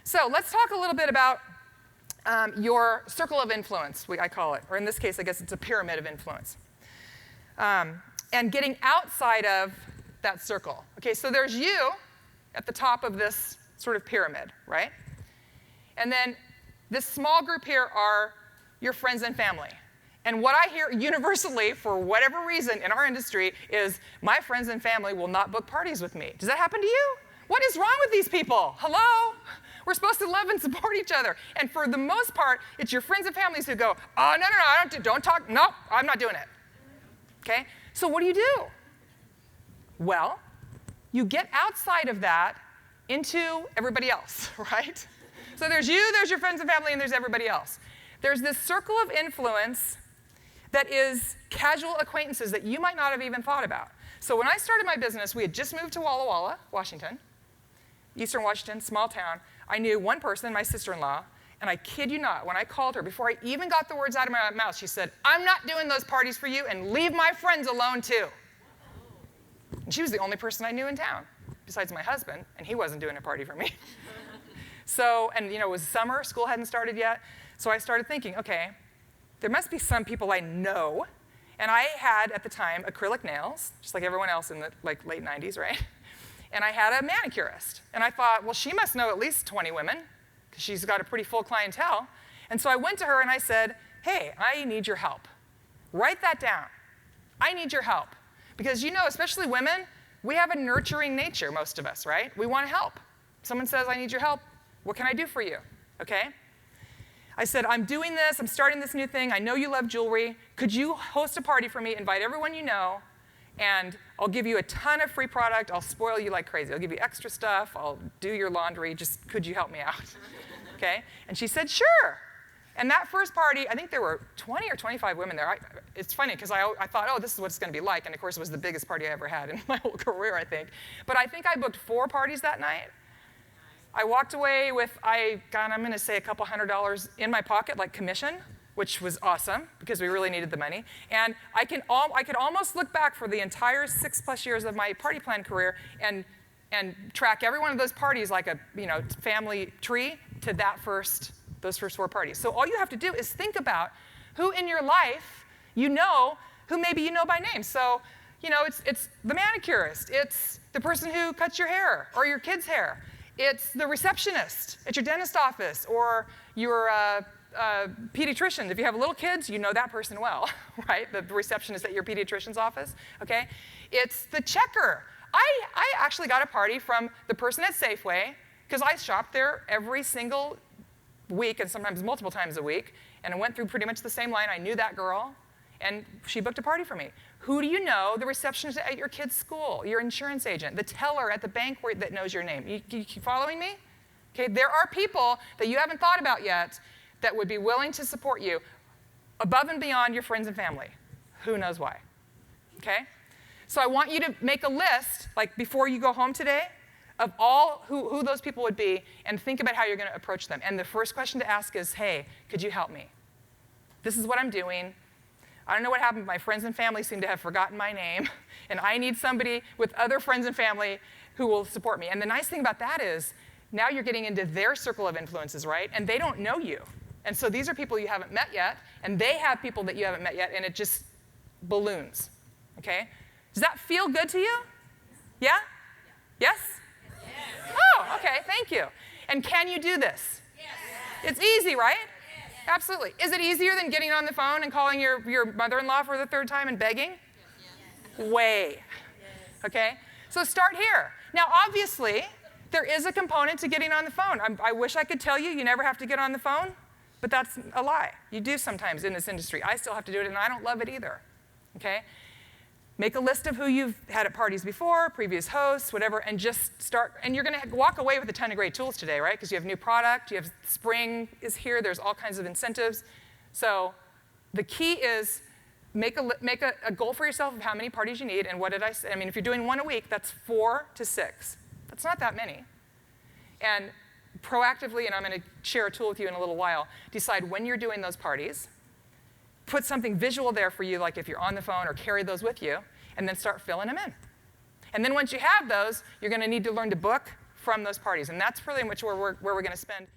So let's talk a little bit about your circle of influence, I call it. Or in this case, I guess it's a pyramid of influence. And getting outside of that circle. Okay, so there's you at the top of this sort of pyramid, right? And then this small group here are your friends and family. And what I hear universally, for whatever reason in our industry, is my friends and family will not book parties with me. Does that happen to you? What is wrong with these people? Hello? We're supposed to love and support each other. And for the most part, it's your friends and families who go, oh, no, don't talk. No, I'm not doing it. Okay? So what do? Well, you get outside of that into everybody else, right? So there's you, there's your friends and family, and there's everybody else. There's this circle of influence that is casual acquaintances that you might not have even thought about. So when I started my business, we had just moved to Walla Walla, Washington, Eastern Washington, small town. I knew one person, my sister-in-law, and I kid you not, when I called her, before I even got the words out of my mouth, she said, I'm not doing those parties for you, and leave my friends alone too. And she was the only person I knew in town, besides my husband, and he wasn't doing a party for me. So, and it was summer, school hadn't started yet, so I started thinking, okay, there must be some people I know, and I had, at the time, acrylic nails, just like everyone else in the late 90s, right? And I had a manicurist, and I thought, well, she must know at least 20 women, because she's got a pretty full clientele. And so I went to her and I said, hey, I need your help. Write that down. I need your help. Because especially women, we have a nurturing nature, most of us, right? We want to help. Someone says, I need your help. What can I do for you? Okay? I said, I'm doing this. I'm starting this new thing. I know you love jewelry. Could you host a party for me, invite everyone you know, and I'll give you a ton of free product. I'll spoil you like crazy. I'll give you extra stuff. I'll do your laundry. Just could you help me out? Okay? And she said, sure. And that first party, I think there were 20 or 25 women there. It's funny because I thought, oh, this is what it's going to be like. And of course, it was the biggest party I ever had in my whole career, I think. But I think I booked 4 parties that night. I walked away with, I'm going to say a couple $100 in my pocket, like commission, which was awesome because we really needed the money. And I could almost look back for the entire 6+ years of my party plan career and track every one of those parties like a family tree to those first 4 parties. So all you have to do is think about who in your life who maybe you know by name. So it's the manicurist, it's the person who cuts your hair or your kid's hair. It's the receptionist at your dentist office or your pediatrician. If you have little kids, you know that person well, right? The receptionist at your pediatrician's office, okay? It's the checker. I actually got a party from the person at Safeway because I shopped there every single week and sometimes multiple times a week, and I went through pretty much the same line. I knew that girl, and she booked a party for me. Who do you know? The receptionist at your kid's school, your insurance agent, the teller at the bank that knows your name. You keep following me? Okay, there are people that you haven't thought about yet that would be willing to support you above and beyond your friends and family. Who knows why? Okay? So I want you to make a list, like before you go home today, of all who those people would be, and think about how you're going to approach them. And the first question to ask is, hey, could you help me? This is what I'm doing. I don't know what happened. My friends and family seem to have forgotten my name, and I need somebody with other friends and family who will support me. And the nice thing about that is now you're getting into their circle of influences, right? And they don't know you. And so these are people you haven't met yet, and they have people that you haven't met yet, and it just balloons, okay? Does that feel good to you? Yeah? Yes? Oh, okay, thank you. And can you do this? Yes. It's easy, right? Yes. Absolutely. Is it easier than getting on the phone and calling your mother-in-law for the 3rd time and begging? Yes. Way. Yes. Okay? So start here. Now, obviously, there is a component to getting on the phone. I wish I could tell you never have to get on the phone, but that's a lie. You do sometimes in this industry. I still have to do it, and I don't love it either. Okay? Make a list of who you've had at parties before, previous hosts, whatever, and just start. And you're going to walk away with a ton of great tools today, right? Because you have new product, you have spring is here, there's all kinds of incentives. So the key is make a goal for yourself of how many parties you need, and what did I say? I mean, if you're doing 1 a week, that's 4 to 6. That's not that many. And proactively, and I'm going to share a tool with you in a little while, decide when you're doing those parties. Put something visual there for you, like if you're on the phone, or carry those with you, and then start filling them in. And then once you have those, you're going to need to learn to book from those parties. And that's really much where we're going to spend